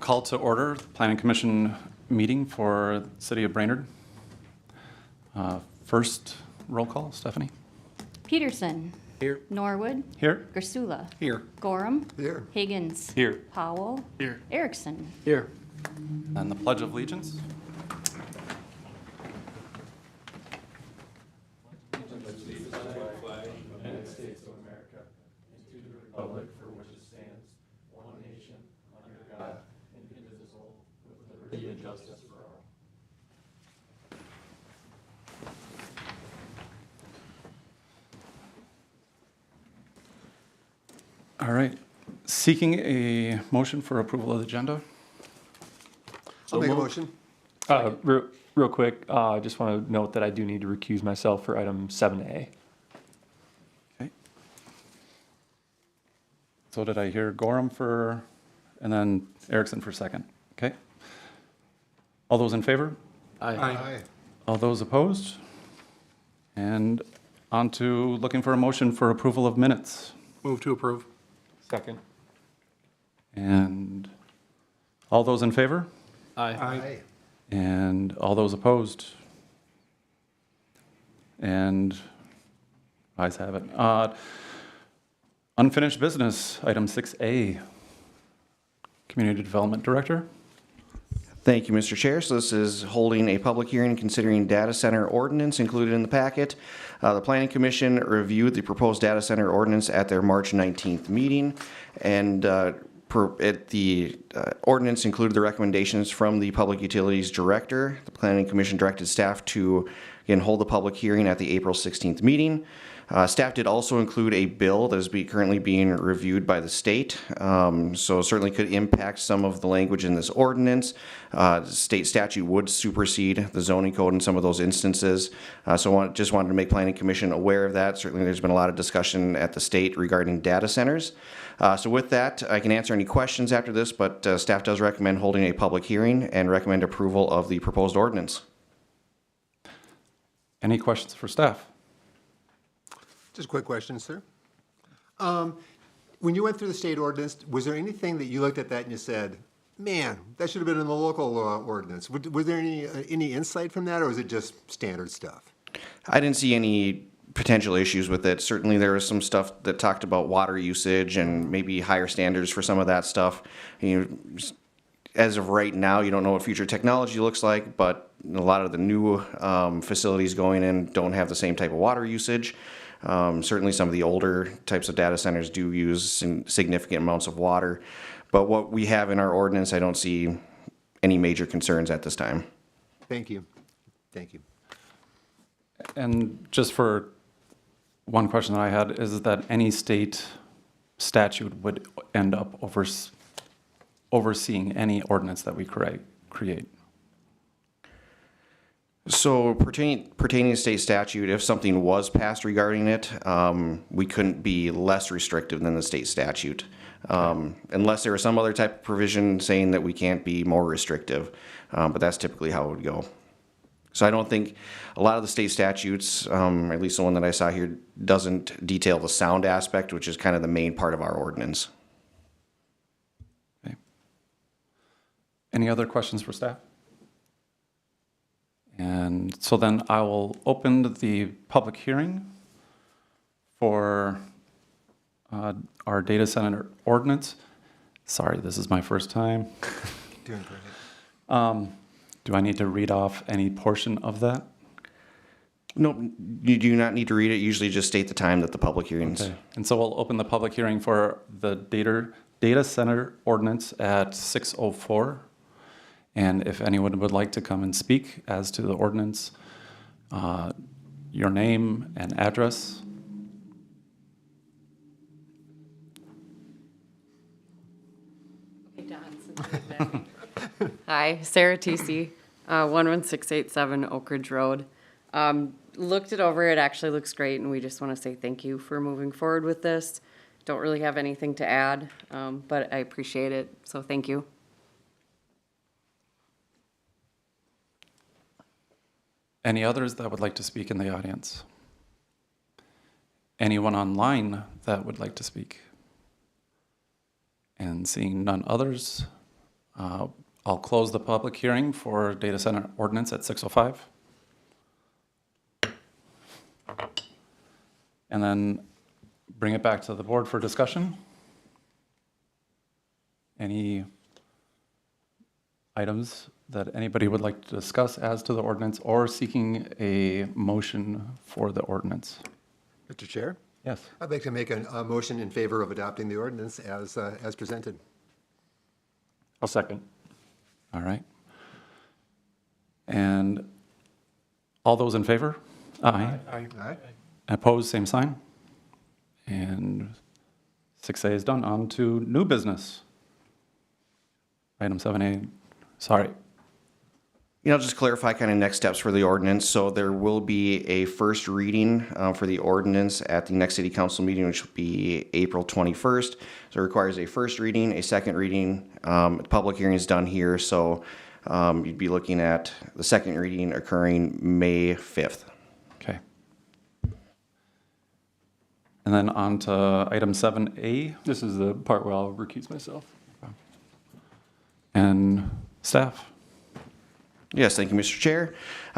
Call to order the Planning Commission meeting for the City of Brainerd. First roll call, Stephanie. Peterson. Here. Norwood. Here. Gersula. Here. Gorham. Here. Higgins. Here. Powell. Here. Erickson. Here. And the Pledge of Allegiance. All right. Seeking a motion for approval of the agenda. I'll make a motion. Real quick, I just want to note that I do need to recuse myself for item 7A. Okay. So did I hear Gorham for, and then Erickson for second? Okay. All those in favor? Aye. All those opposed? And on to looking for a motion for approval of minutes. Move to approve. Second. And all those in favor? Aye. And all those opposed? And ayes have it. Unfinished business, item 6A. Community Development Director. Thank you, Mr. Chair. So this is holding a public hearing considering data center ordinance included in the packet. The Planning Commission reviewed the proposed data center ordinance at their March 19th meeting, and the ordinance included the recommendations from the Public Utilities Director. The Planning Commission directed staff to, again, hold the public hearing at the April 16th meeting. Staff did also include a bill that is currently being reviewed by the state, so certainly could impact some of the language in this ordinance. State statute would supersede the zoning code in some of those instances, so just wanted to make Planning Commission aware of that. Certainly there's been a lot of discussion at the state regarding data centers. So with that, I can answer any questions after this, but staff does recommend holding a public hearing and recommend approval of the proposed ordinance. Any questions for staff? Just a quick question, sir. When you went through the state ordinance, was there anything that you looked at that and you said, man, that should have been in the local ordinance? Was there any insight from that, or was it just standard stuff? I didn't see any potential issues with it. Certainly there was some stuff that talked about water usage and maybe higher standards for some of that stuff. As of right now, you don't know what future technology looks like, but a lot of the new facilities going in don't have the same type of water usage. Certainly some of the older types of data centers do use significant amounts of water. But what we have in our ordinance, I don't see any major concerns at this time. Thank you. Thank you. And just for one question that I had, is that any state statute would end up overseeing any ordinance that we create? So pertaining to state statute, if something was passed regarding it, we couldn't be less restrictive than the state statute. Unless there was some other type of provision saying that we can't be more restrictive, but that's typically how it would go. So I don't think a lot of the state statutes, at least the one that I saw here, doesn't detail the sound aspect, which is kind of the main part of our ordinance. Okay. Any other questions for staff? And so then I will open the public hearing for our data center ordinance. Sorry, this is my first time. Doing great. Do I need to read off any portion of that? No, you do not need to read it. Usually just state the time that the public hearings. Okay. And so we'll open the public hearing for the data center ordinance at 6:04. And if anyone would like to come and speak as to the ordinance, your name and address. Okay, Don. Hi, Sarah T.C., 11687 Oak Ridge Road. Looked it over, it actually looks great, and we just want to say thank you for moving forward with this. Don't really have anything to add, but I appreciate it, so thank you. Any others that would like to speak in the audience? Anyone online that would like to speak? And seeing none others, I'll close the public hearing for data center ordinance at 6:05. And then bring it back to the board for discussion. Any items that anybody would like to discuss as to the ordinance or seeking a motion for the ordinance? Mr. Chair, Yes. I'd like to make a motion in favor of adopting the ordinance as presented. I'll second. All right. And all those in favor? Aye. Aye. Opposed, same sign. And 6A is done. On to new business. Item 7A, sorry. I'll just clarify kind of next steps for the ordinance. So there will be a first reading for the ordinance at the next city council meeting, which will be April 21st. So it requires a first reading, a second reading. The public hearing is done here, so you'd be looking at the second reading occurring May 5th. Okay. And then on to item 7A This is the part where I'll recuse myself. and staff. Yes, thank you, Mr. Chair.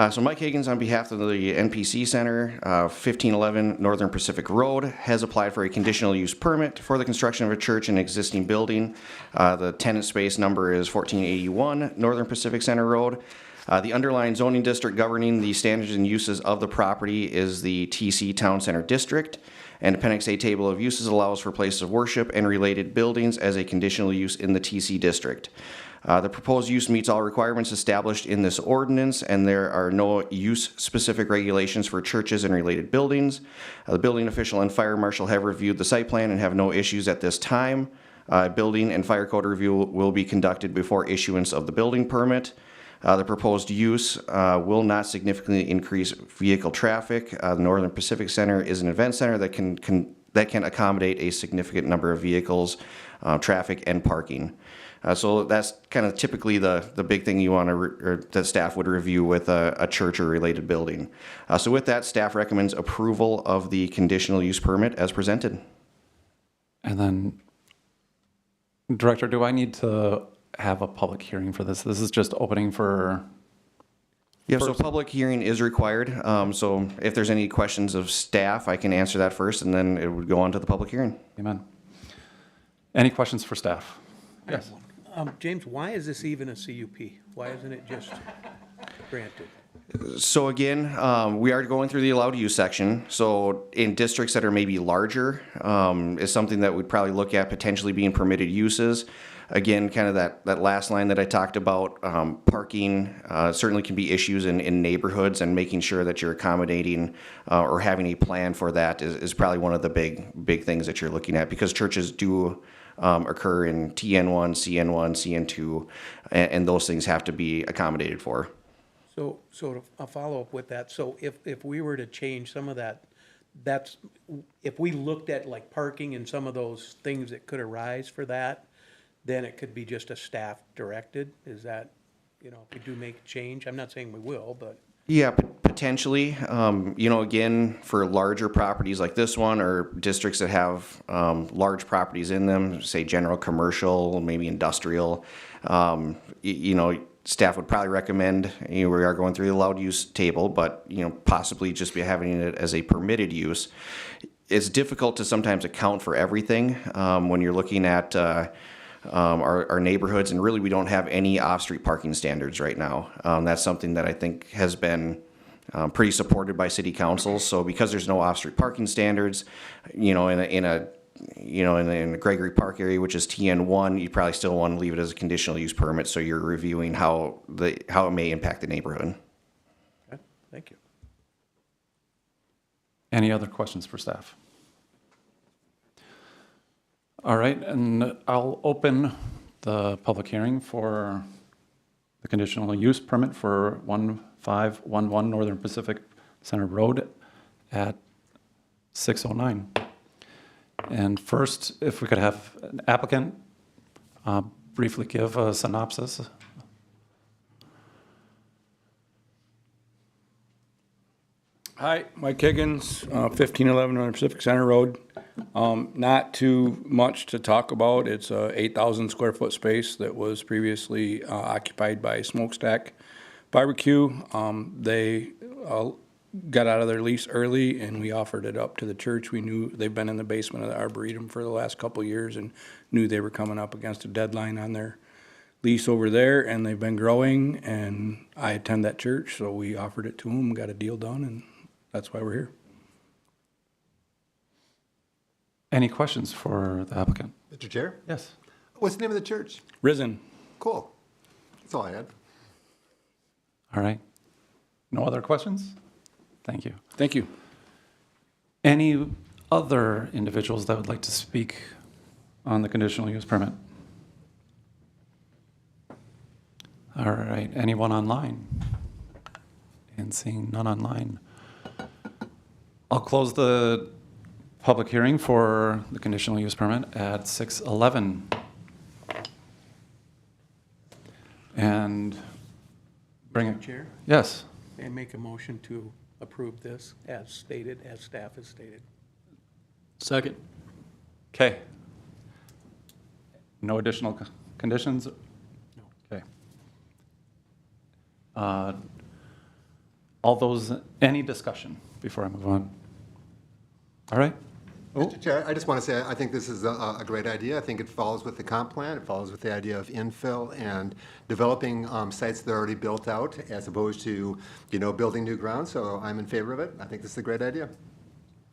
So Mike Higgins, on behalf of the NPC Center, 1511 Northern Pacific Road, has applied for a conditional use permit for the construction of a church in an existing building. The tenant space number is 1481 Northern Pacific Center Road. The underlying zoning district governing the standards and uses of the property is the TC Town Center District. And Appendix A Table of Uses allows for places of worship and related buildings as a conditional use in the TC District. The proposed use meets all requirements established in this ordinance, and there are no use-specific regulations for churches and related buildings. The building official and fire marshal have reviewed the site plan and have no issues at this time. Building and fire code review will be conducted before issuance of the building permit. The proposed use will not significantly increase vehicle traffic. The Northern Pacific Center is an event center that can accommodate a significant number of vehicles, traffic, and parking. So that's kind of typically the big thing you want to, or that staff would review with a church or related building. So with that, staff recommends approval of the conditional use permit as presented. And then, Director, do I need to have a public hearing for this? This is just opening for, Yeah, so public hearing is required. So if there's any questions of staff, I can answer that first, and then it would go on to the public hearing. amen. Any questions for staff? Yes. James, why is this even a CUP? Why isn't it just granted? So again, we are going through the allowed use section. So in districts that are maybe larger, is something that we'd probably look at potentially being permitted uses. Again, kind of that last line that I talked about, parking certainly can be issues in neighborhoods, and making sure that you're accommodating or having a plan for that is probably one of the big things that you're looking at, because churches do occur in TN1, CN1, CN2, and those things have to be accommodated for. So a follow-up with that, so if we were to change some of that, if we looked at like parking and some of those things that could arise for that, then it could be just a staff directed, is that, if we do make a change, I'm not saying we will, but. Yeah, potentially. Again, for larger properties like this one, or districts that have large properties in them, say general commercial, maybe industrial, staff would probably recommend, we are going through the allowed use table, but, possibly just be having it as a permitted use. It's difficult to sometimes account for everything when you're looking at our neighborhoods, and really we don't have any off-street parking standards right now. That's something that I think has been pretty supported by city councils. So because there's no off-street parking standards, in the Gregory Park area, which is TN1, you probably still want to leave it as a conditional use permit, so you're reviewing how it may impact the neighborhood. Okay, thank you. Any other questions for staff? All right, and I'll open the public hearing for the conditional use permit for 1511 Northern Pacific Center Road at 6:09. And first, if we could have an applicant briefly give a synopsis. Hi, Mike Higgins, 1511 Northern Pacific Center Road. Not too much to talk about. It's a 8,000 square foot space that was previously occupied by Smokestack Barbecue. They got out of their lease early and we offered it up to the church. We knew they've been in the basement of the Arboretum for the last couple of years and knew they were coming up against a deadline on their lease over there, and they've been growing, and I attend that church, so we offered it to them, got a deal done, and that's why we're here. Any questions for the applicant? Mr. Chair, Yes. what's the name of the church? Risen. Cool. That's all I had. All right. No other questions? Thank you. Thank you. Any other individuals that would like to speak on the conditional use permit? All right, anyone online? And seeing none online. I'll close the public hearing for the conditional use permit at 6:11. And bring it. Chair, Yes. and make a motion to approve this as stated, as staff has stated. Second. Okay. No additional conditions? No. Okay. All those, any discussion before I move on? All right. Mr. Chair, I just want to say, I think this is a great idea. I think it follows with the comp plan. It follows with the idea of infill and developing sites that are already built out as opposed to, building new ground. So I'm in favor of it. I think this is a great idea.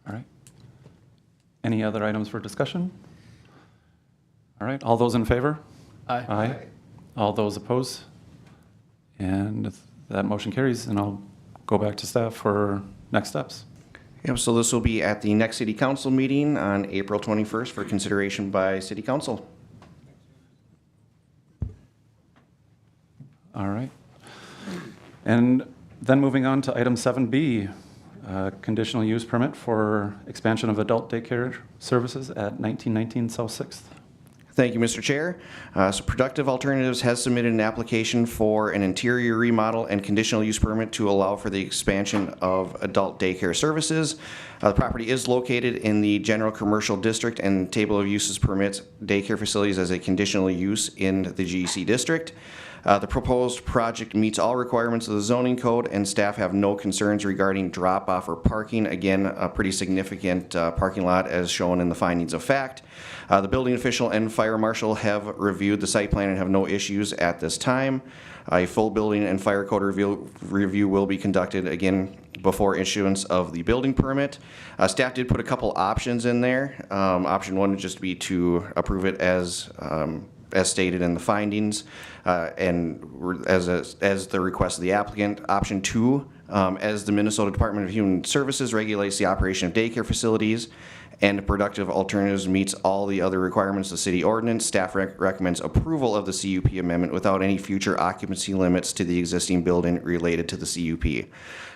All right. Any other items for discussion? All right, all those in favor? Aye. Aye. All those opposed? And that motion carries, and I'll go back to staff for next steps. Yep, so this will be at the next city council meeting on April 21st for consideration by city council. All right. And then moving on to item 7B, conditional use permit for expansion of adult daycare services at 1919 South 6th. Thank you, Mr. Chair. So Productive Alternatives has submitted an application for an interior remodel and conditional use permit to allow for the expansion of adult daycare services. The property is located in the general commercial district, and table of uses permits daycare facilities as a conditional use in the GEC district. The proposed project meets all requirements of the zoning code, and staff have no concerns regarding drop-off or parking. Again, a pretty significant parking lot as shown in the findings of fact. The building official and fire marshal have reviewed the site plan and have no issues at this time. A full building and fire code review will be conducted again before issuance of the building permit. Staff did put a couple options in there. Option one would just be to approve it as stated in the findings, and as the request of the applicant. Option two, as the Minnesota Department of Human Services regulates the operation of daycare facilities and Productive Alternatives meets all the other requirements of the city ordinance, staff recommends approval of the CUP amendment without any future occupancy limits to the existing building related to the CUP.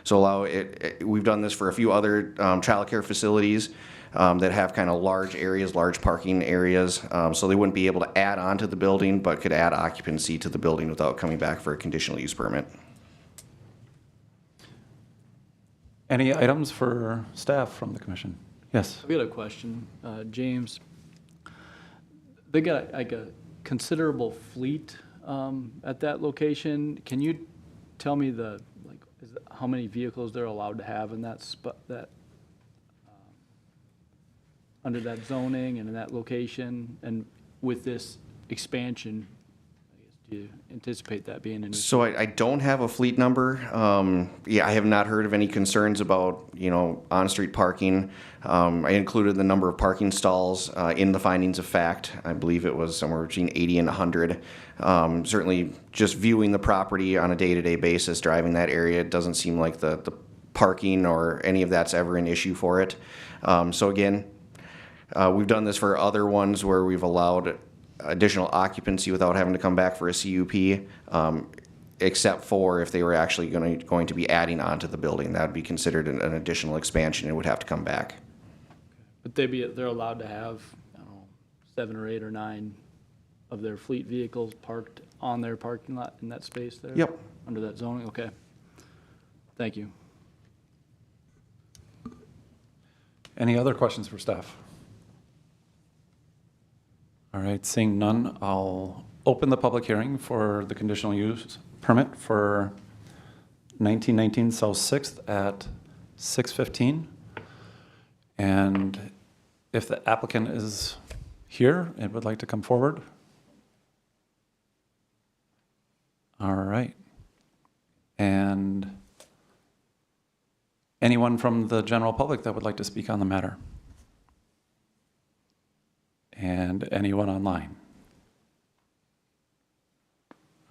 So allow it, we've done this for a few other childcare facilities that have kind of large areas, large parking areas, so they wouldn't be able to add on to the building, but could add occupancy to the building without coming back for a conditional use permit. Any items for staff from the commission? Yes. I've got a question, James. They got like a considerable fleet at that location. Can you tell me how many vehicles they're allowed to have in that spot, under that zoning and in that location, and with this expansion, I guess, do you anticipate that being an issue? So I don't have a fleet number. Yeah, I have not heard of any concerns about, on-street parking. I included the number of parking stalls in the findings of fact. I believe it was somewhere between 80 and 100. Certainly, just viewing the property on a day-to-day basis, driving that area, it doesn't seem like the parking or any of that's ever an issue for it. So again, we've done this for other ones where we've allowed additional occupancy without having to come back for a CUP, except for if they were actually going to be adding on to the building. That would be considered an additional expansion and would have to come back. But they're allowed to have, I don't know, 7 or 8 or 9 of their fleet vehicles parked on their parking lot in that space there? Yep. Under that zoning, okay. Thank you. Any other questions for staff? All right, seeing none, I'll open the public hearing for the conditional use permit for 1919 South 6th at 6:15. And if the applicant is here and would like to come forward. All right. And anyone from the general public that would like to speak on the matter? And anyone online?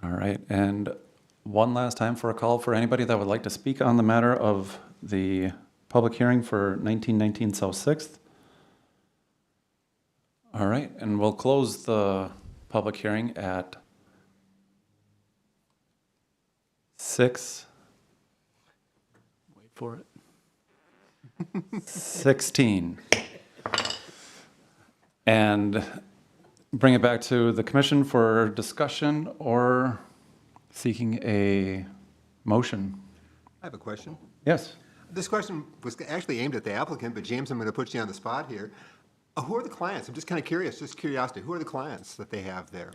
All right, and one last time for a call for anybody that would like to speak on the matter of the public hearing for 1919 South 6th. All right, and we'll close the public hearing at 6:16. Wait for it. And bring it back to the commission for discussion or seeking a motion. I have a question. Yes. This question was actually aimed at the applicant, but James, I'm going to put you on the spot here. Who are the clients? I'm just kind of curious, just curiosity. Who are the clients that they have there?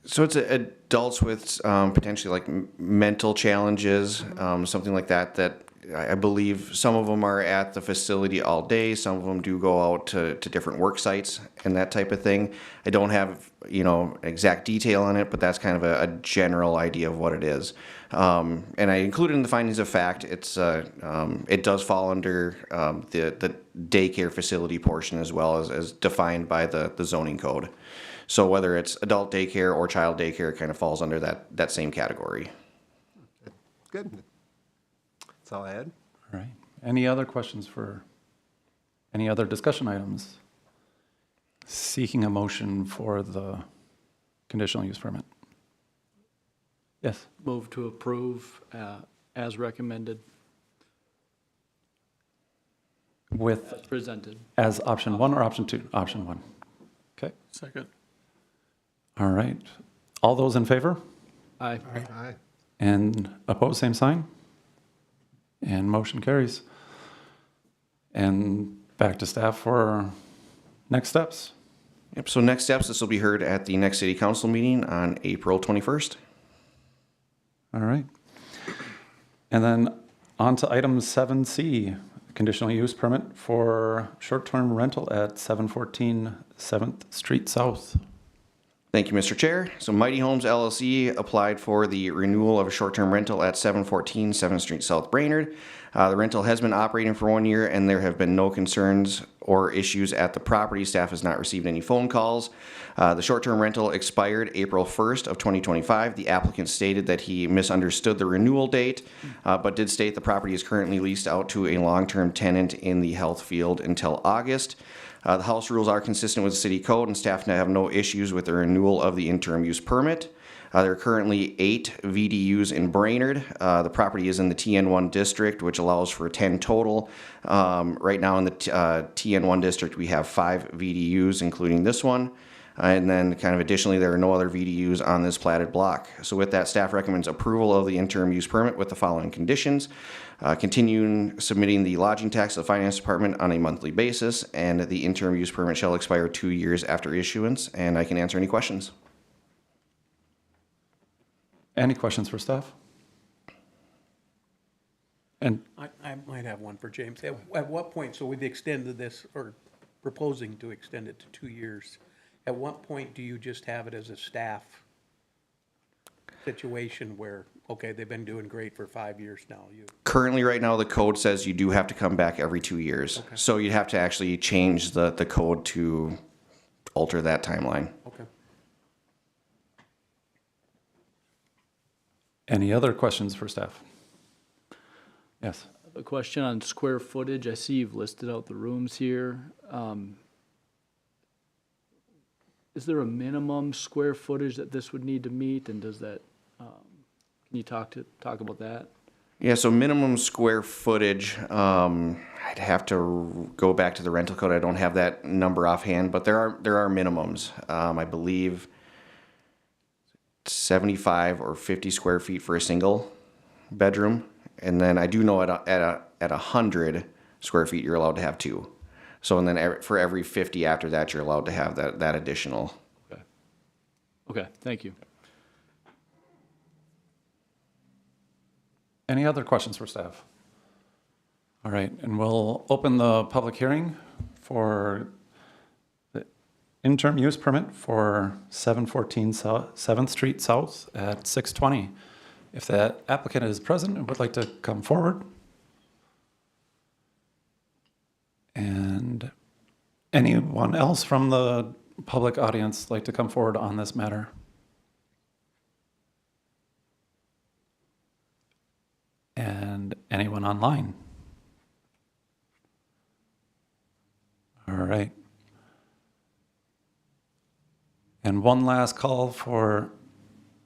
So it's adults with potentially like mental challenges, something like that, that I believe some of them are at the facility all day. Some of them do go out to different work sites and that type of thing. I don't have, exact detail on it, but that's kind of a general idea of what it is. And I included in the findings of fact, it does fall under the daycare facility portion as well as defined by the zoning code. So whether it's adult daycare or child daycare, it kind of falls under that same category. Good. That's all I had. All right. Any other questions for any other discussion items? Seeking a motion for the conditional use permit. Yes. Move to approve as recommended, With, as presented. as option 1 or option 2? Option 1. Okay. Second. All right. All those in favor? Aye. Aye. And opposed, same sign? And motion carries. And back to staff for next steps. Yep, so next steps, this will be heard at the next city council meeting on April 21st. All right. And then on to item 7C, conditional use permit for short-term rental at 714 7th Street South. Thank you, Mr. Chair. So Mighty Homes LLC applied for the renewal of a short-term rental at 714 7th Street South, Brainerd. The rental has been operating for 1 year, and there have been no concerns or issues at the property. Staff has not received any phone calls. The short-term rental expired April 1st of 2025. The applicant stated that he misunderstood the renewal date, but did state the property is currently leased out to a long-term tenant in the health field until August. The house rules are consistent with the city code, and staff have no issues with the renewal of the interim use permit. There are currently 8 VDUs in Brainerd. The property is in the TN1 district, which allows for 10 total. Right now in the TN1 district, we have 5 VDUs, including this one. And then kind of additionally, there are no other VDUs on this platted block. So with that, staff recommends approval of the interim use permit with the following conditions. Continuing submitting the lodging tax to the finance department on a monthly basis, and the interim use permit shall expire 2 years after issuance, and I can answer any questions. Any questions for staff? And I might have one for James. At what point, so we've extended this, or proposing to extend it to 2 years. At what point do you just have it as a staff situation where, okay, they've been doing great for 5 years now? Currently, right now, the code says you do have to come back every 2 years. Okay. So you'd have to actually change the code to alter that timeline. Okay. any other questions for staff? Yes. A question on square footage. I see you've listed out the rooms here. Is there a minimum square footage that this would need to meet, and does that, can you talk about that? Yeah, so minimum square footage, I'd have to go back to the rental code. I don't have that number offhand, but there are minimums. I believe 75 or 50 square feet for a single bedroom. And then I do know at 100 square feet, you're allowed to have two. So, and then for every 50 after that, you're allowed to have that additional. Okay. Okay, thank you. Any other questions for staff? All right, and we'll open the public hearing for the interim use permit for 714 7th Street South at 620. If that applicant is present and would like to come forward. And anyone else from the public audience like to come forward on this matter? And anyone online? All right. And one last call for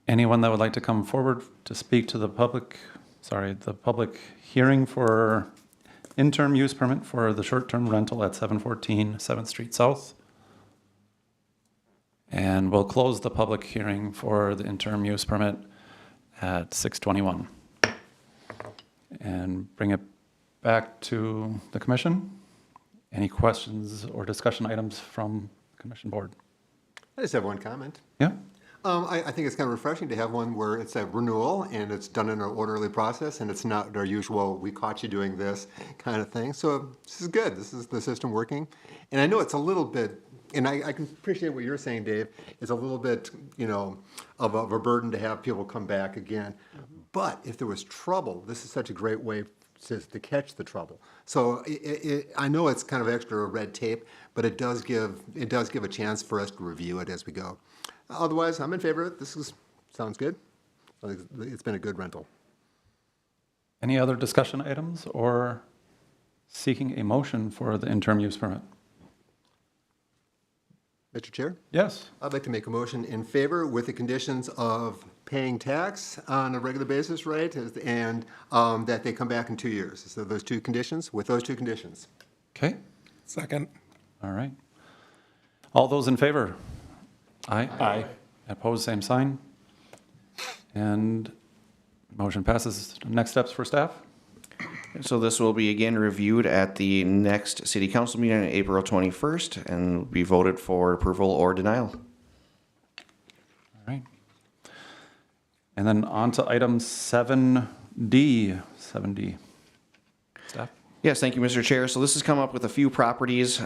anyone that would like to come forward to speak to the public hearing for interim use permit for the short-term rental at 714 7th Street South. And we'll close the public hearing for the interim use permit at 6:21. And bring it back to the commission. Any questions or discussion items from the commission board? I just have one comment. Yeah? I think it's kind of refreshing to have one where it's a renewal and it's done in an orderly process and it's not our usual, we caught you doing this kind of thing. So this is good. This is the system working. And I know it's a little bit, and I can appreciate what you're saying, Dave. It's a little bit, of a burden to have people come back again. But if there was trouble, this is such a great way to catch the trouble. So I know it's kind of extra red tape, but it does give a chance for us to review it as we go. Otherwise, I'm in favor of it. Sounds good. It's been a good rental. Any other discussion items or seeking a motion for the interim use permit? Mr. Chair, Yes. I'd like to make a motion in favor with the conditions of paying tax on a regular basis, right? And that they come back in 2 years. So with those two conditions. Okay. Second. All right. All those in favor? Aye. Aye. Opposed, same sign. And motion passes. Next steps for staff? So this will be again reviewed at the next city council meeting on April 21st and be voted for approval or denial. All right. And then on to item 7D. 7D. Staff? Yes, thank you, Mr. Chair. So this has come up with a few properties,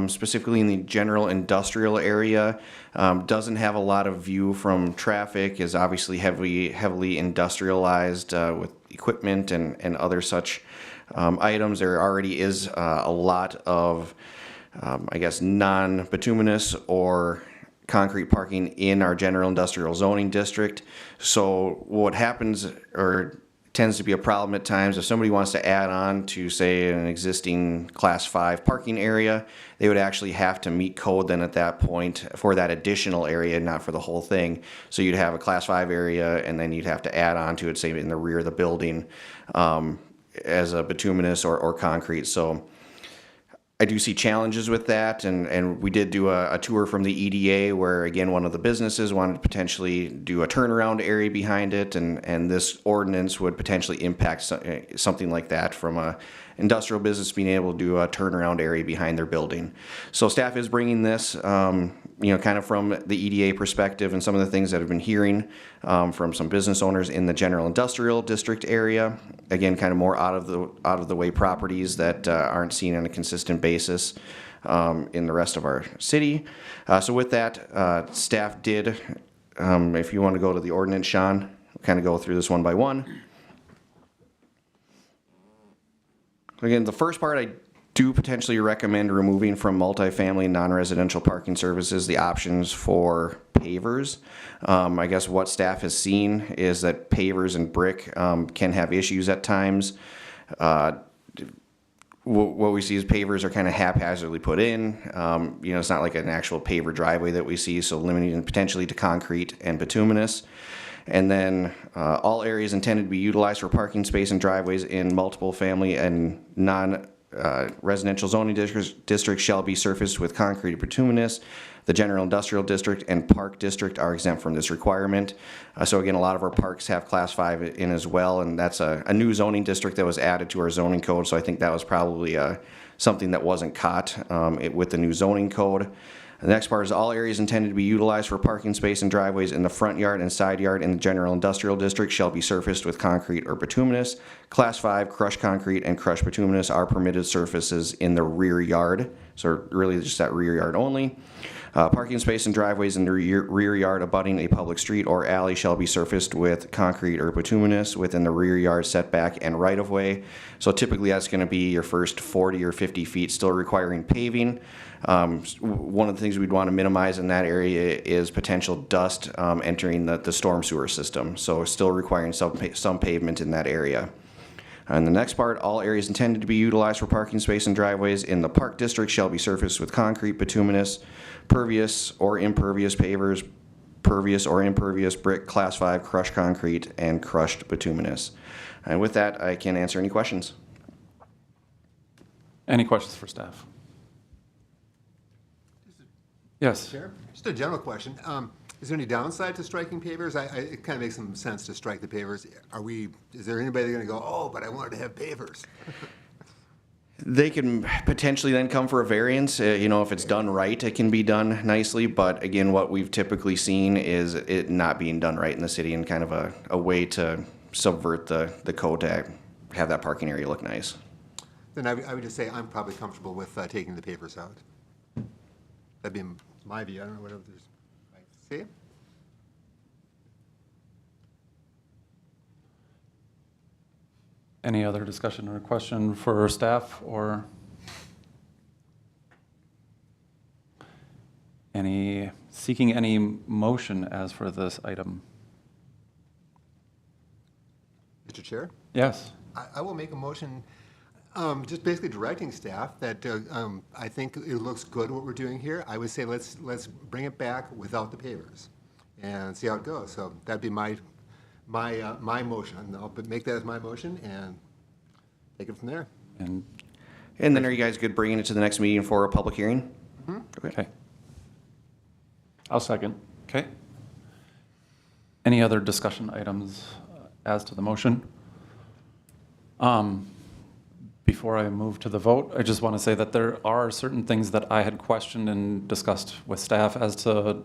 specifically in the general industrial area. Doesn't have a lot of view from traffic, is obviously heavily industrialized with equipment and other such items. There already is a lot of, non-bituminous or concrete parking in our general industrial zoning district. So what happens or tends to be a problem at times, if somebody wants to add on to, say, an existing Class 5 parking area, they would actually have to meet code then at that point for that additional area, not for the whole thing. So you'd have a Class 5 area, and then you'd have to add on to it, say, in the rear of the building as a bituminous or concrete. So I do see challenges with that, and we did do a tour from the EDA where, again, one of the businesses wanted to potentially do a turnaround area behind it, and this ordinance would potentially impact something like that from a industrial business being able to do a turnaround area behind their building. So staff is bringing this, kind of from the EDA perspective and some of the things that I've been hearing from some business owners in the general industrial district area. Again, kind of more out of the way properties that aren't seen on a consistent basis in the rest of our city. So with that, staff did, if you want to go to the ordinance, Sean, we'll kind of go through this one by one. Again, the first part I do potentially recommend removing from multifamily non-residential parking services the options for pavers. I guess what staff has seen is that pavers and brick can have issues at times. What we see is pavers are kind of haphazardly put in. It's not like an actual paver driveway that we see, so limiting potentially to concrete and bituminous. And then all areas intended to be utilized for parking space and driveways in multiple family and non-residential zoning districts shall be surfaced with concrete or bituminous. The general industrial district and park district are exempt from this requirement. So again, a lot of our parks have Class 5 in as well, and that's a new zoning district that was added to our zoning code, so I think that was probably something that wasn't caught with the new zoning code. The next part is all areas intended to be utilized for parking space and driveways in the front yard and side yard in the general industrial district shall be surfaced with concrete or bituminous. Class 5 crushed concrete and crushed bituminous are permitted surfaces in the rear yard. So really just that rear yard only. Parking space and driveways in the rear yard abutting a public street or alley shall be surfaced with concrete or bituminous within the rear yard setback and right of way. So typically that's going to be your first 40 or 50 feet, still requiring paving. One of the things we'd want to minimize in that area is potential dust entering the storm sewer system. So still requiring some pavement in that area. And the next part, all areas intended to be utilized for parking space and driveways in the park district shall be surfaced with concrete, bituminous, pervious or impervious pavers, pervious or impervious brick, class 5 crushed concrete, and crushed bituminous. And with that, I can answer any questions. Any questions for staff? Yes. Chair? Just a general question. Is there any downside to striking pavers? It kind of makes some sense to strike the pavers. Is there anybody going to go, oh, but I wanted to have pavers? They can potentially then come for a variance. If it's done right, it can be done nicely. But again, what we've typically seen is it not being done right in the city and kind of a way to subvert the code to have that parking area look nice. Then I would just say I'm probably comfortable with taking the pavers out. That'd be my view. I don't know what others might say. Any other discussion or question for staff or seeking any motion as for this item? Mr. Chair? Yes. I will make a motion, just basically directing staff that I think it looks good what we're doing here. I would say let's bring it back without the pavers and see how it goes. So that'd be my motion. I'll make that as my motion and take it from there. And then are you guys good bringing it to the next meeting for a public hearing? okay. I'll second. Okay. Any other discussion items as to the motion? Before I move to the vote, I just want to say that there are certain things that I had questioned and discussed with staff as to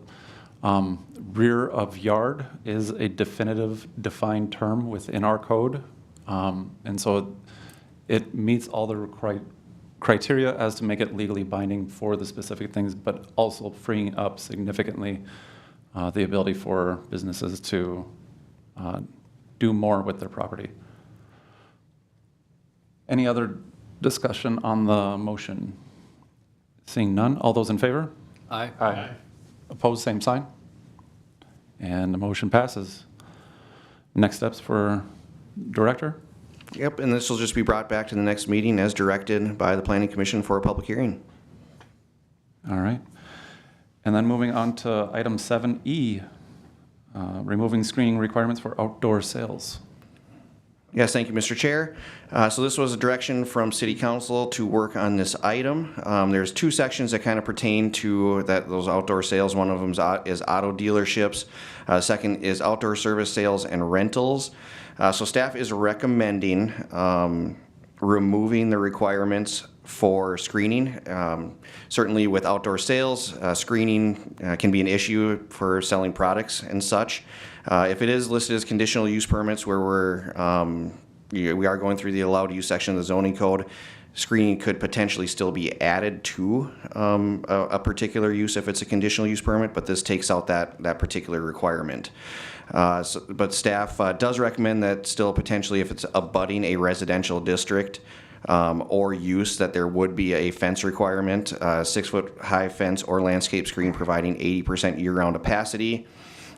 rear of yard is a definitive defined term within our code. And so it meets all the criteria as to make it legally binding for the specific things, but also freeing up significantly the ability for businesses to do more with their property. Any other discussion on the motion? Seeing none, all those in favor? Aye. Aye. Opposed, same sign. And the motion passes. Next steps for director? Yep, and this will just be brought back to the next meeting as directed by the Planning Commission for a public hearing. All right. And then moving on to item 7E, removing screening requirements for outdoor sales. Yes, thank you, Mr. Chair. So this was a direction from City Council to work on this item. There's two sections that kind of pertain to those outdoor sales. One of them is auto dealerships. Second is outdoor service sales and rentals. So staff is recommending removing the requirements for screening. Certainly with outdoor sales, screening can be an issue for selling products and such. If it is listed as conditional use permits where we are going through the allowed use section of the zoning code, screening could potentially still be added to a particular use if it's a conditional use permit, but this takes out that particular requirement. But staff does recommend that still potentially if it's abutting a residential district or use that there would be a fence requirement, 6-foot high fence or landscape screen providing 80% year-round opacity.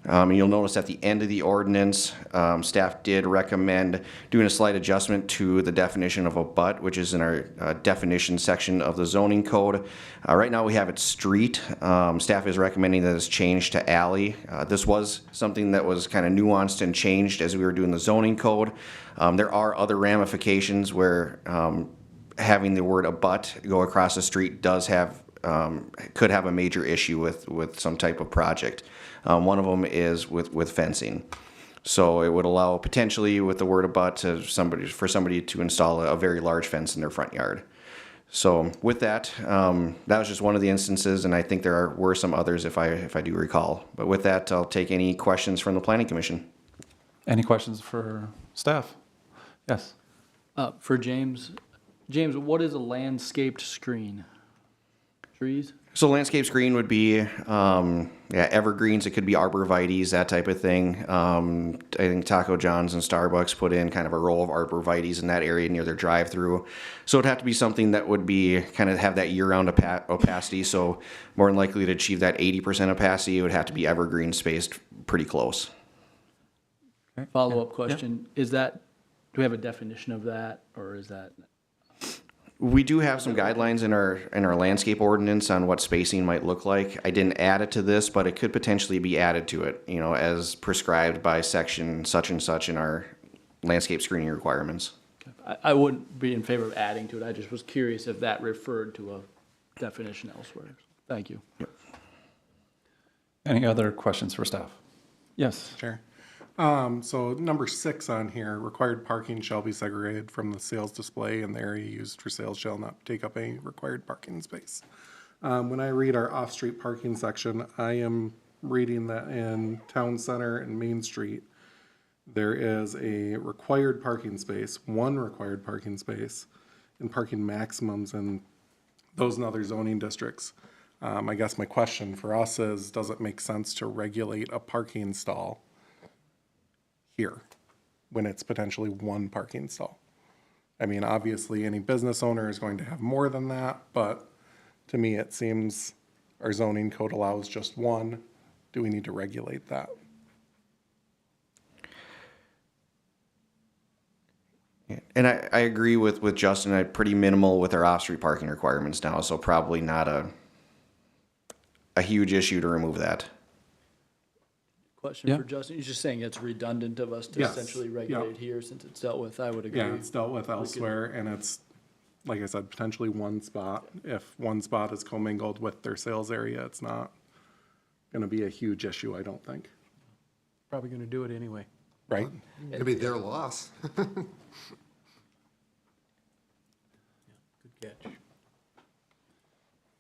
And you'll notice at the end of the ordinance, staff did recommend doing a slight adjustment to the definition of abut, which is in our definition section of the zoning code. Right now we have it street. Staff is recommending that it's changed to alley. This was something that was kind of nuanced and changed as we were doing the zoning code. There are other ramifications where having the word abut go across the street does have could have a major issue with some type of project. One of them is with fencing. So it would allow potentially with the word abut for somebody to install a very large fence in their front yard. So with that, that was just one of the instances, and I think were some others if I do recall. But with that, I'll take any questions from the Planning Commission. Any questions for staff? Yes. For James, what is a landscaped screen? Trees? So landscape screen would be, evergreens. It could be arborvitaes, that type of thing. I think Taco John's and Starbucks put in kind of a row of arborvitaes in that area near their drive-through. So it'd have to be something that would be kind of have that year-round opacity. So more than likely to achieve that 80% opacity, it would have to be evergreen spaced pretty close. Follow-up question, do we have a definition of that, or is that? We do have some guidelines in our landscape ordinance on what spacing might look like. I didn't add it to this, but it could potentially be added to it, as prescribed by section such and such in our landscape screening requirements. I wouldn't be in favor of adding to it, I just was curious if that referred to a definition elsewhere. Thank you. Any other questions for staff? Yes. Sure. So number 6 on here, required parking shall be segregated from the sales display, and the area used for sales shall not take up any required parking space. When I read our off-street parking section, I am reading that in Town Center and Main Street, there is a required parking space, one required parking space, and parking maximums in those and other zoning districts. I guess my question for us is, does it make sense to regulate a parking stall here when it's potentially one parking stall? I mean, obviously any business owner is going to have more than that, but to me it seems our zoning code allows just one. Do we need to regulate that? And I agree with Justin. I'm pretty minimal with our off-street parking requirements now, so probably not a huge issue to remove that. Question Yeah. for Justin, you're just saying it's redundant of us to Yes. essentially regulate Yeah. here since it's dealt with, I would agree. Yeah, it's dealt with elsewhere, and it's, like I said, potentially one spot. If one spot is commingled with their sales area, it's not gonna be a huge issue, I don't think, Probably gonna do it anyway. right? It'd be their loss. Good catch.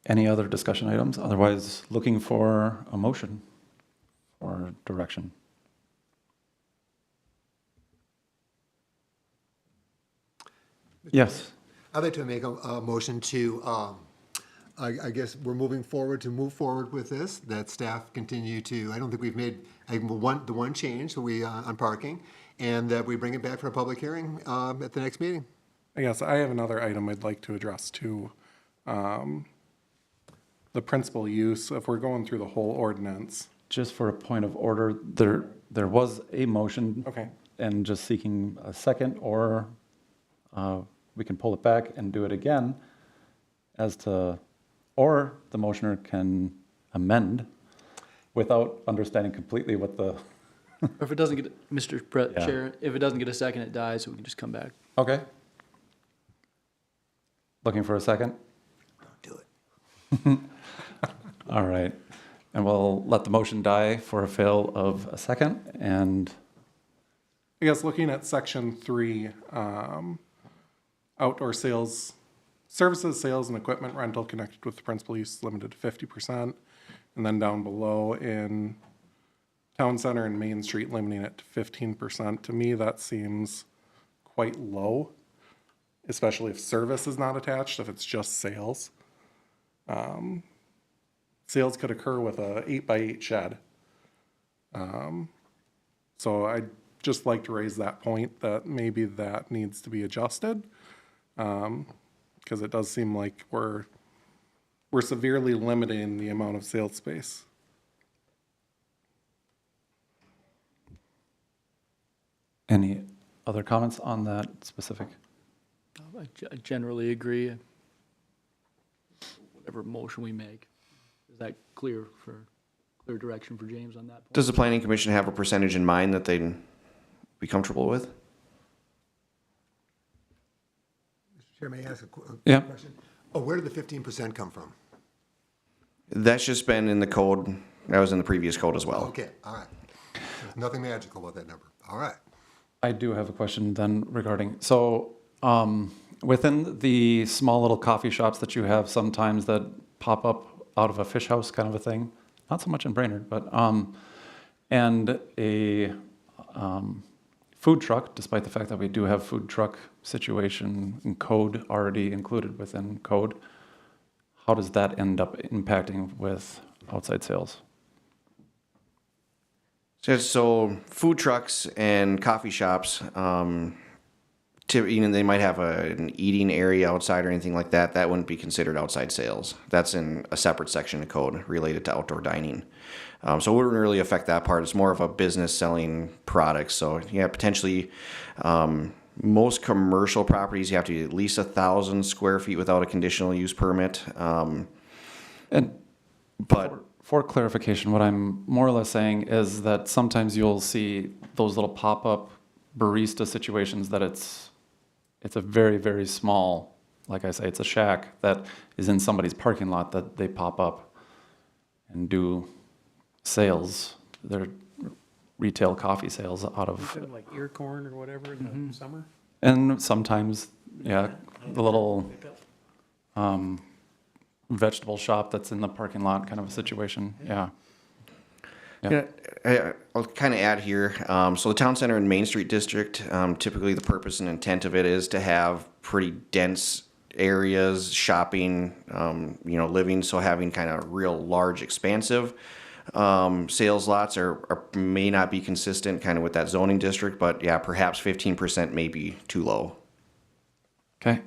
Any other discussion items? Otherwise, looking for a motion or direction. Yes. I'd like to make a motion to, I guess we're moving forward to move forward with this, that staff continue to, I don't think we've made, the one change that we, on parking, and that we bring it back for a public hearing at the next meeting. I guess I have another item I'd like to address too. The principal use, if we're going through the whole ordinance. Just for a point of order, there was a motion. Okay. And just seeking a second, or we can pull it back and do it again or the motioner can amend without understanding completely what the, Or if it doesn't get, Mr. Yeah. Chair, if it doesn't get a second, it dies, so we can just come back. okay. Looking for a second? Do it. All right. And we'll let the motion die for a fail of a second, and I guess looking at section 3, outdoor sales, services, sales, and equipment rental connected with the principal use limited to 50%. And then down below in Town Center and Main Street, limiting it to 15%. To me, that seems quite low, especially if service is not attached, if it's just sales. Sales could occur with a 8x8 shed. So I'd just like to raise that point that maybe that needs to be adjusted. Because it does seem like we're severely limiting the amount of sales space. any other comments on that specific? I generally agree. Whatever motion we make, is that clear direction for James on that point? Does the Planning Commission have a percentage in mind that they'd be comfortable with? Mr. Chair, may I ask a Yeah. question? Oh, where did the 15% come from? That's just been in the code. That was in the previous code as well. Okay, all right. There's nothing magical about that number. All right. I do have a question then regarding, so Within the small little coffee shops that you have sometimes that pop up out of a fish house kind of a thing, not so much in Brainerd, but, and a food truck, despite the fact that we do have food truck situation and code already included within code, how does that end up impacting with outside sales? So food trucks and coffee shops, they might have an eating area outside or anything like that. That wouldn't be considered outside sales. That's in a separate section of code related to outdoor dining. So it wouldn't really affect that part. It's more of a business selling products. So yeah, potentially, most commercial properties, you have to be at least 1,000 square feet without a conditional use permit. But For clarification, what I'm more or less saying is that sometimes you'll see those little pop-up barista situations that it's a very, very small, like I say, it's a shack that is in somebody's parking lot that they pop up and do sales, their retail coffee sales out of, Kind of like ear corn or whatever in the summer. and sometimes, yeah, the little vegetable shop that's in the parking lot kind of a situation, yeah. yeah, I'll kind of add here. So the town center and Main Street district, typically the purpose and intent of it is to have pretty dense areas, shopping, living. So having kind of real large, expansive sales lots may not be consistent kind of with that zoning district, but yeah, perhaps 15% may be too low. Okay.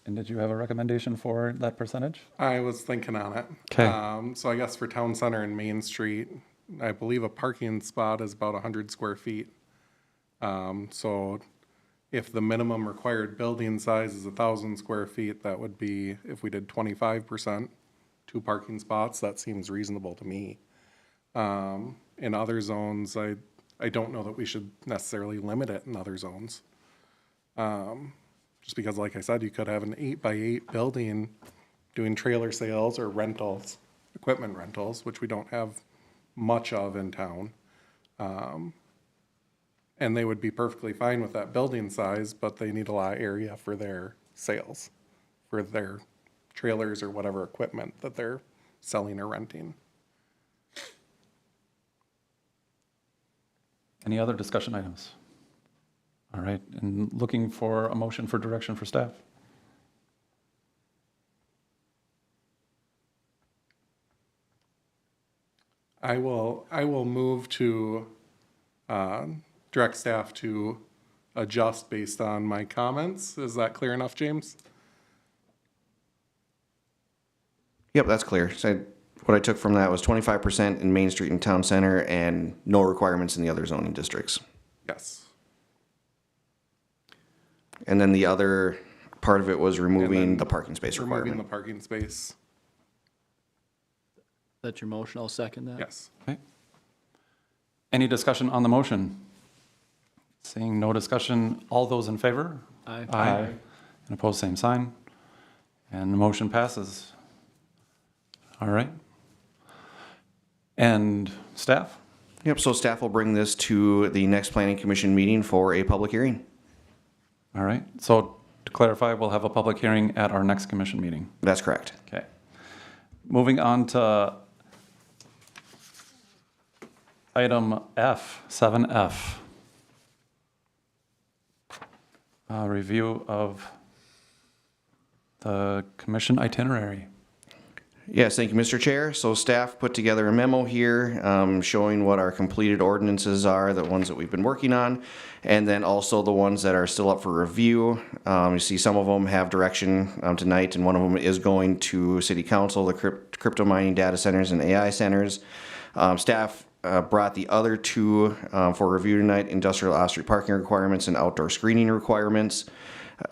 And did you have a recommendation for that percentage? I was thinking on it. Okay. So I guess for Town Center and Main Street, I believe a parking spot is about 100 square feet. So if the minimum required building size is 1,000 square feet, that would be, if we did 25%, 2 parking spots, that seems reasonable to me. In other zones, I don't know that we should necessarily limit it in other zones. Just because, like I said, you could have an 8x8 building doing trailer sales or rentals, equipment rentals, which we don't have much of in town. And they would be perfectly fine with that building size, but they need a lot of area for their sales, for their trailers or whatever equipment that they're selling or renting. Any other discussion items? All right, and looking for a motion for direction for staff. I will move to direct staff to adjust based on my comments. Is that clear enough, James? Yep, that's clear. So what I took from that was 25% in Main Street and Town Center and no requirements in the other zoning districts. Yes. And then the other part of it was removing then the parking space Removing the requirement. parking space. That's your motion, I'll second that. Yes. Okay. Any discussion on the motion? Seeing no discussion, all those in favor? Aye. Aye. And opposed, same sign. And the motion passes. All right. And staff? Yep, so staff will bring this to the next planning commission meeting for a public hearing. All right, so to clarify, we'll have a public hearing at our next commission meeting. That's correct. Okay. Moving on to item F, 7F. Review of the commission itinerary. Yes, thank you, Mr. Chair. So staff put together a memo here showing what our completed ordinances are, the ones that we've been working on, and then also the ones that are still up for review. You see some of them have direction tonight, and one of them is going to City Council, the crypto mining data centers and AI centers. Staff brought the other two for review tonight, industrial off-street parking requirements and outdoor screening requirements.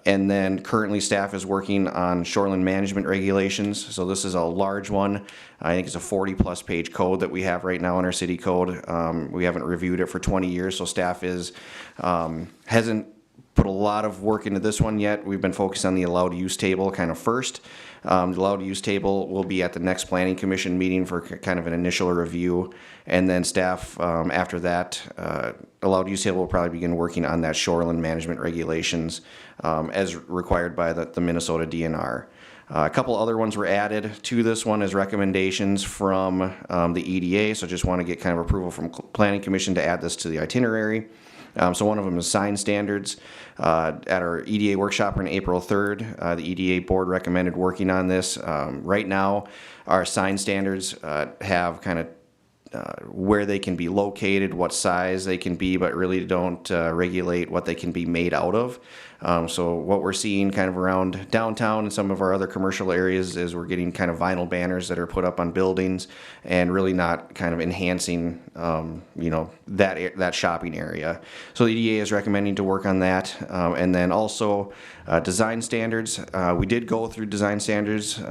And then currently staff is working on shoreline management regulations. So this is a large one. I think it's a 40-plus page code that we have right now in our city code. We haven't reviewed it for 20 years, so staff hasn't put a lot of work into this one yet. We've been focused on the allowed use table kind of first. The allowed use table will be at the next planning commission meeting for kind of an initial review. And then staff, after that, allowed use table will probably begin working on that shoreline management regulations as required by the Minnesota DNR. A couple other ones were added to this one as recommendations from the EDA, so just want to get kind of approval from Planning Commission to add this to the itinerary. So one of them is sign standards. At our EDA workshop on April 3rd, the EDA board recommended working on this. Right now, our sign standards have kind of where they can be located, what size they can be, but really don't regulate what they can be made out of. So what we're seeing kind of around downtown and some of our other commercial areas is we're getting kind of vinyl banners that are put up on buildings and really not kind of enhancing, that shopping area. So the EDA is recommending to work on that. And then also design standards. We did go through design standards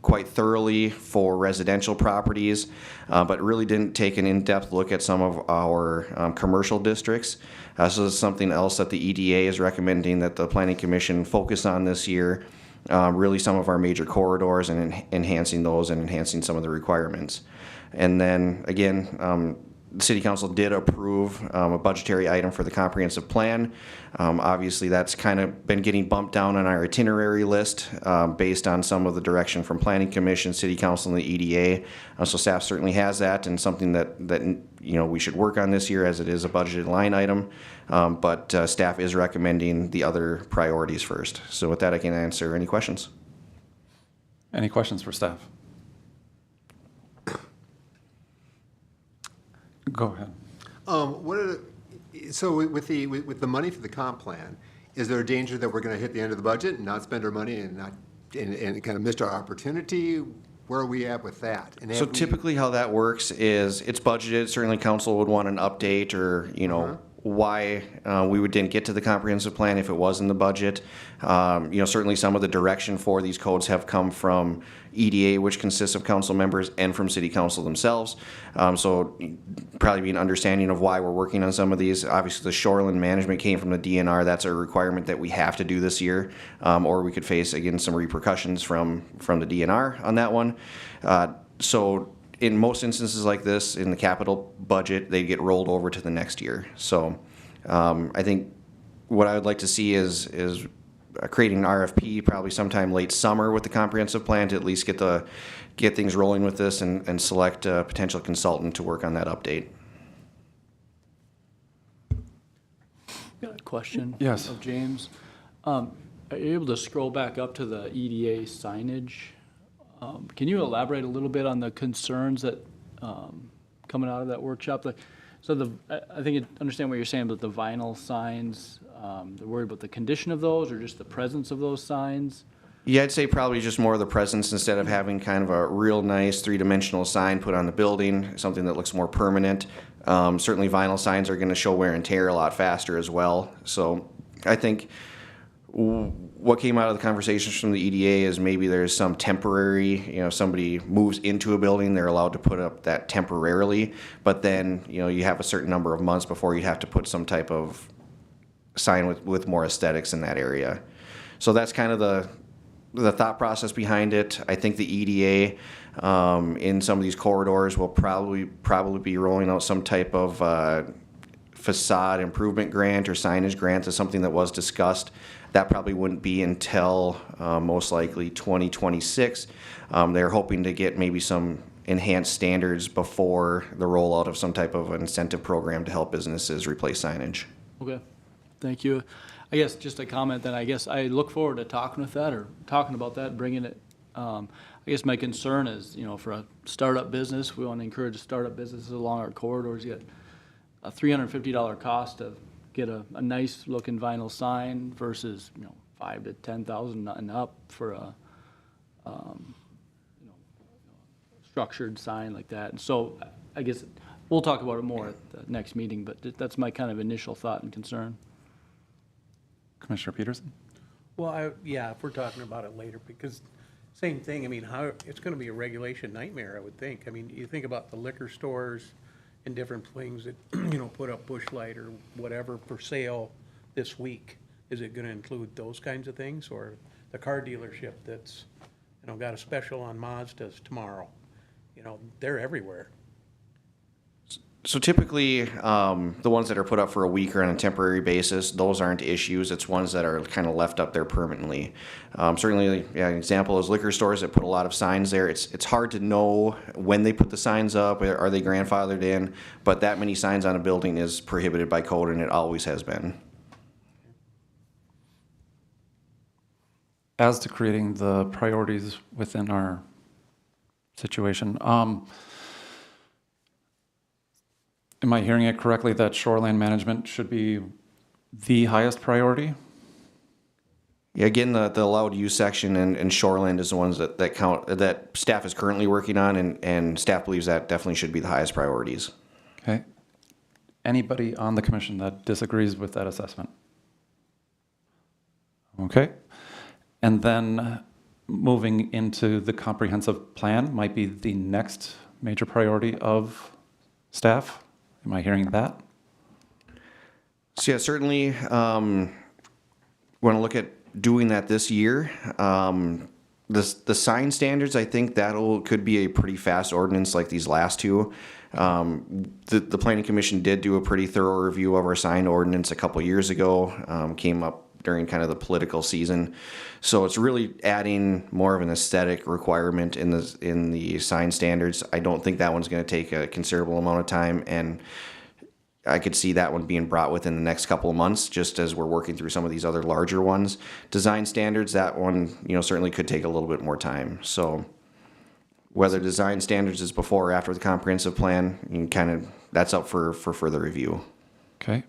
quite thoroughly for residential properties, but really didn't take an in-depth look at some of our commercial districts. So this is something else that the EDA is recommending that the Planning Commission focus on this year, really some of our major corridors and enhancing those and enhancing some of the requirements. And then again, the City Council did approve a budgetary item for the comprehensive plan. Obviously, that's kind of been getting bumped down on our itinerary list based on some of the direction from Planning Commission, City Council, and the EDA. So staff certainly has that and something that we should work on this year as it is a budgeted line item. But staff is recommending the other priorities first. So with that, I can answer any questions. Any questions for staff? Go ahead. So with the money for the comp plan, is there a danger that we're going to hit the end of the budget and not spend our money and kind of missed our opportunity? Where are we at with that? And So typically how that works is it's budgeted. Certainly council would want an update or, why we didn't get to the comprehensive plan if it was in the budget. Certainly some of the direction for these codes have come from EDA, which consists of council members, and from city council themselves. So probably be an understanding of why we're working on some of these. Obviously the shoreline management came from the DNR. That's a requirement that we have to do this year, or we could face, again, some repercussions from the DNR on that one. So in most instances like this, in the capital budget, they get rolled over to the next year. So I think what I would like to see is creating an RFP probably sometime late summer with the comprehensive plan to at least get things rolling with this and select a potential consultant to work on that update. Got a question? Yes. Of James. Are you able to scroll back up to the EDA signage? Can you elaborate a little bit on the concerns that coming out of that workshop? I think I understand what you're saying about the vinyl signs. They're worried about the condition of those or just the presence of those signs? Yeah, I'd say probably just more of the presence instead of having kind of a real nice three-dimensional sign put on the building, something that looks more permanent. Certainly vinyl signs are going to show wear and tear a lot faster as well. So I think what came out of the conversations from the EDA is maybe there's some temporary, somebody moves into a building, they're allowed to put up that temporarily, but then, you have a certain number of months before you have to put some type of sign with more aesthetics in that area. So that's kind of the thought process behind it. I think the EDA in some of these corridors will probably be rolling out some type of facade improvement grant or signage grant is something that was discussed. That probably wouldn't be until most likely 2026. They're hoping to get maybe some enhanced standards before the rollout of some type of incentive program to help businesses replace signage. Okay, thank you. I guess just a comment then, I guess I look forward to talking about that, bringing it. I guess my concern is, for a startup business, we want to encourage startup businesses along our corridors. You get a $350 cost to get a nice looking vinyl sign versus, $5,000 to $10,000 and up for a, structured sign like that. And so I guess we'll talk about it more at the next meeting, but that's my kind of initial thought and concern. Commissioner Peterson? Well, if we're talking about it later, because same thing, it's gonna be a regulation nightmare, I would think. You think about the liquor stores and different things that, put up Busch Light or whatever for sale this week. Is it gonna include those kinds of things, or the car dealership that's, got a special on Mazdas tomorrow. They're everywhere. So typically, the ones that are put up for a week or on a temporary basis, those aren't issues. It's ones that are kind of left up there permanently. Certainly, yeah, an example is liquor stores that put a lot of signs there. It's hard to know when they put the signs up. Are they grandfathered in? But that many signs on a building is prohibited by code, and it always has been. As to creating the priorities within our situation, am I hearing it correctly that shoreline management should be the highest priority? Yeah, again, the allowed use section and shoreland is the ones that count, that staff is currently working on, and staff believes that definitely should be the highest priorities. Okay. Anybody on the commission that disagrees with that assessment? Okay. And then moving into the comprehensive plan might be the next major priority of staff. Am I hearing that? So yeah, certainly want to look at doing that this year. The sign standards, I think could be a pretty fast ordinance like these last two. The Planning Commission did do a pretty thorough review of our sign ordinance a couple years ago. Came up during kind of the political season, so it's really adding more of an aesthetic requirement in the sign standards. I don't think that one's going to take a considerable amount of time, and I could see that one being brought within the next couple of months, just as we're working through some of these other larger ones. Design standards, that one, certainly could take a little bit more time. So whether design standards is before or after the comprehensive plan, that's up for further review. Okay.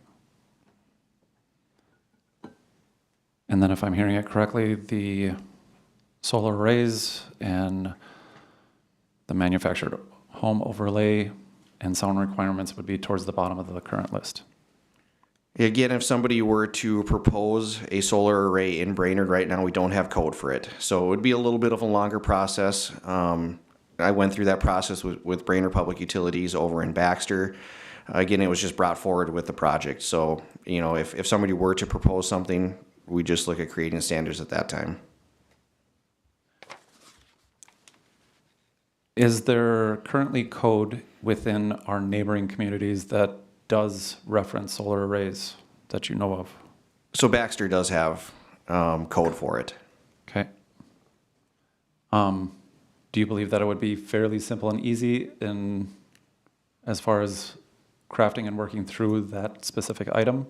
And then if I'm hearing it correctly, the solar arrays and the manufactured home overlay and sound requirements would be towards the bottom of the current list. Again, if somebody were to propose a solar array in Brainerd right now, we don't have code for it. So it would be a little bit of a longer process. I went through that process with Brainerd Public Utilities over in Baxter. Again, it was just brought forward with the project. So, if somebody were to propose something, we just look at creating standards at that time. Is there currently code within our neighboring communities that does reference solar arrays that you know of? So Baxter does have code for it. Okay. Do you believe that it would be fairly simple and easy as far as crafting and working through that specific item?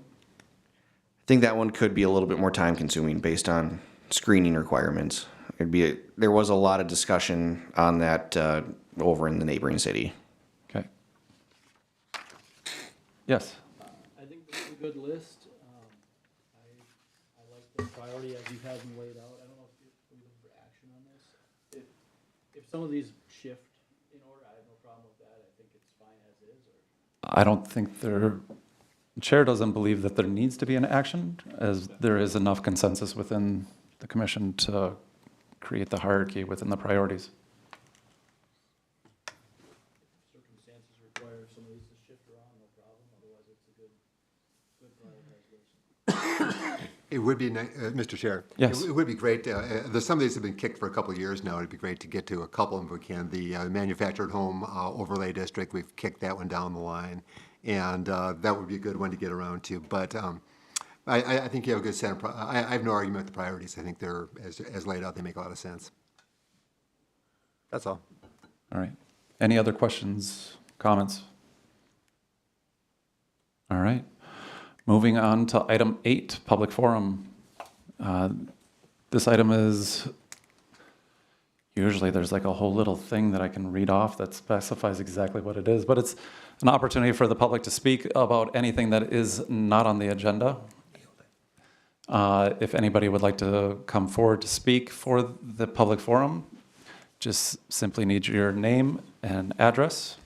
I think that one could be a little bit more time consuming based on screening requirements. There was a lot of discussion on that over in the neighboring city. Okay. Yes. I think this is a good list. I like the priority as you have them laid out. I don't know if we're looking for action on this. If some of these shift in order, I have no problem with that. I think it's fine as is. I don't think the chair doesn't believe that there needs to be an action, as there is enough consensus within the commission to create the hierarchy within the priorities. Circumstances require some of these to shift around, no problem. Otherwise, it's a good prioritized list. It would be, Mr. Chair. Yes. It would be great. Some of these have been kicked for a couple of years now. It'd be great to get to a couple of them if we can. The manufactured home overlay district, we've kicked that one down the line. And that would be a good one to get around to. But I think you have a good set of, I have no argument with the priorities. I think they're, as laid out, they make a lot of sense. That's all. All right. Any other questions, comments? All right. Moving on to item 8, public forum. This item is, usually there's like a whole little thing that I can read off that specifies exactly what it is, but it's an opportunity for the public to speak about anything that is not on the agenda. If anybody would like to come forward to speak for the public forum, just simply need your name and address.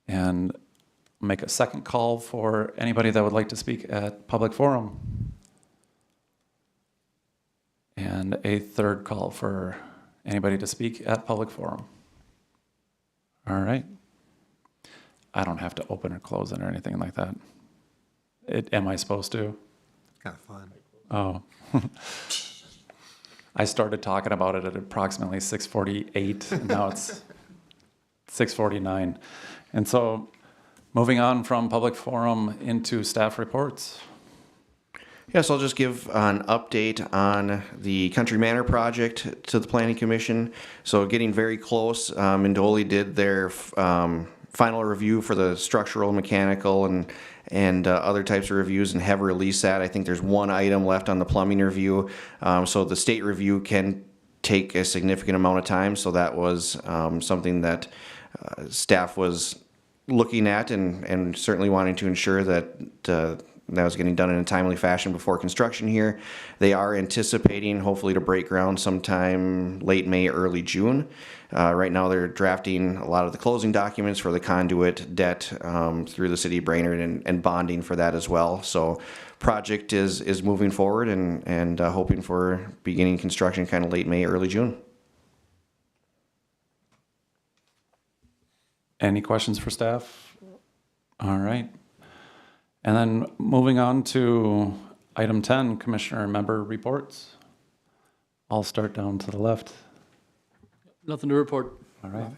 And make a second call for anybody that would like to speak at public forum. And a third call for anybody to speak at public forum. All right. I don't have to open or close it or anything like that. Am I supposed to? Kind of fun. Oh. I started talking about it at approximately 6:48, and now it's 6:49. And so, moving on from public forum into staff reports. Yes, I'll just give an update on the Country Manor project to the Planning Commission. So getting very close. Indoli did their final review for the structural, mechanical, and other types of reviews and have released that. I think there's one item left on the plumbing review. So the state review can take a significant amount of time. So that was something that staff was looking at and certainly wanting to ensure that that was getting done in a timely fashion before construction here. They are anticipating hopefully to break ground sometime late May, early June. Right now they're drafting a lot of the closing documents for the conduit debt through the city of Brainerd and bonding for that as well. So project is moving forward and hoping for beginning construction kind of late May, early June. Any questions for staff? All right. And then moving on to item 10, Commissioner Member Reports. I'll start down to the left. Nothing to report. All right.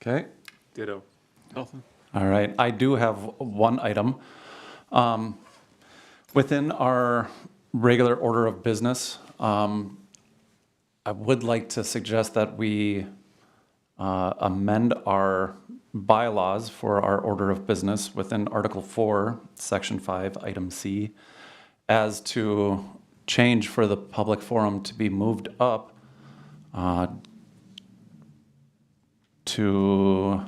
Okay. Ditto. Nothing. All right. I do have one item. Within our regular order of business, I would like to suggest that we amend our bylaws for our order of business within Article 4, Section 5, Item C, as to change for the public forum to be moved up to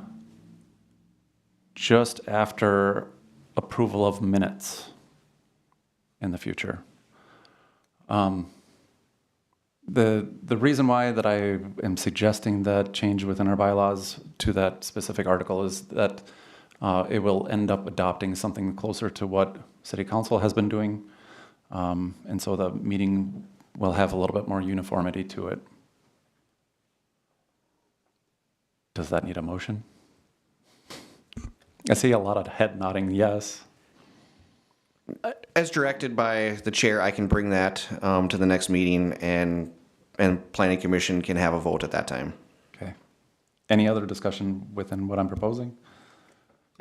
just after approval of minutes in the future. The reason why that I am suggesting that change within our bylaws to that specific article is that it will end up adopting something closer to what City Council has been doing. And so the meeting will have a little bit more uniformity to it. Does that need a motion? I see a lot of head nodding yes. As directed by the chair, I can bring that to the next meeting and Planning Commission can have a vote at that time. Okay. Any other discussion within what I'm proposing?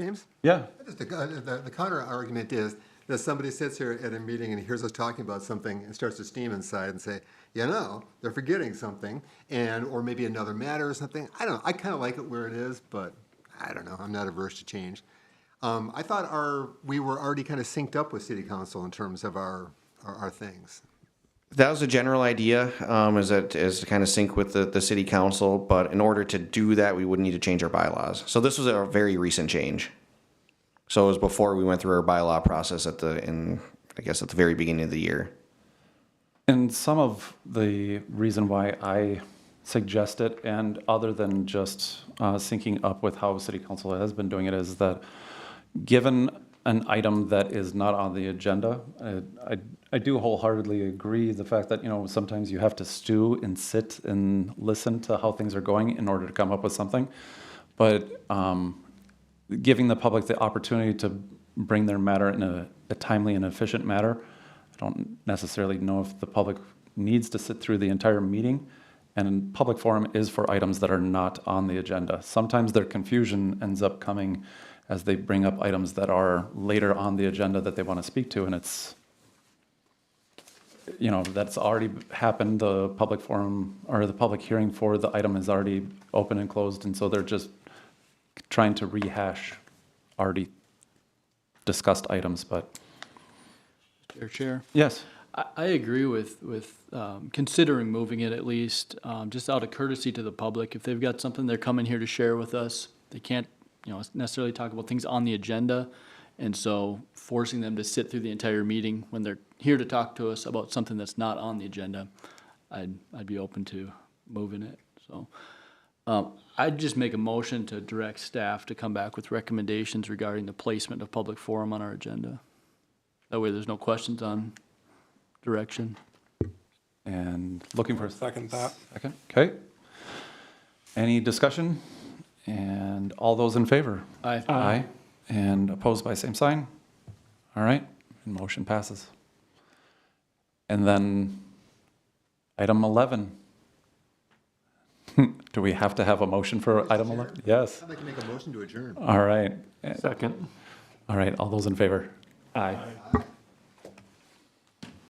James? Yeah. Just the counter argument is that somebody sits here at a meeting and hears us talking about something and starts to steam inside and say, you know, they're forgetting something, or maybe another matter or something. I don't know. I kind of like it where it is, but I don't know. I'm not averse to change. I thought we were already kind of synced up with City Council in terms of our things. That was a general idea, is to kind of sync with the city council, but in order to do that, we would need to change our bylaws. So this was a very recent change. So it was before we went through our bylaw process at the very beginning of the year. And some of the reason why I suggest it, and other than just syncing up with how City Council has been doing it, is that given an item that is not on the agenda, I do wholeheartedly agree the fact that, sometimes you have to stew and sit and listen to how things are going in order to come up with something. But giving the public the opportunity to bring their matter in a timely and efficient manner, I don't necessarily know if the public needs to sit through the entire meeting. And public forum is for items that are not on the agenda. Sometimes their confusion ends up coming as they bring up items that are later on the agenda that they want to speak to, and it's, that's already happened. The public forum or the public hearing for the item is already open and closed, and so they're just trying to rehash already discussed items, but. Chair. Yes. I agree with considering moving it at least, just out of courtesy to the public. If they've got something they're coming here to share with us, they can't, necessarily talk about things on the agenda. And so forcing them to sit through the entire meeting when they're here to talk to us about something that's not on the agenda, I'd be open to moving it. So I'd just make a motion to direct staff to come back with recommendations regarding the placement of public forum on our agenda. That way there's no questions on direction. And looking for a Second thought. second. Okay. Any discussion? And all those in favor? Aye. Aye. And opposed by same sign? All right, and motion passes. And then item 11. Do we have to have a motion for item 11? Yes. I'd like to make a motion to adjourn. All right. Second. All right. All those in favor? Aye.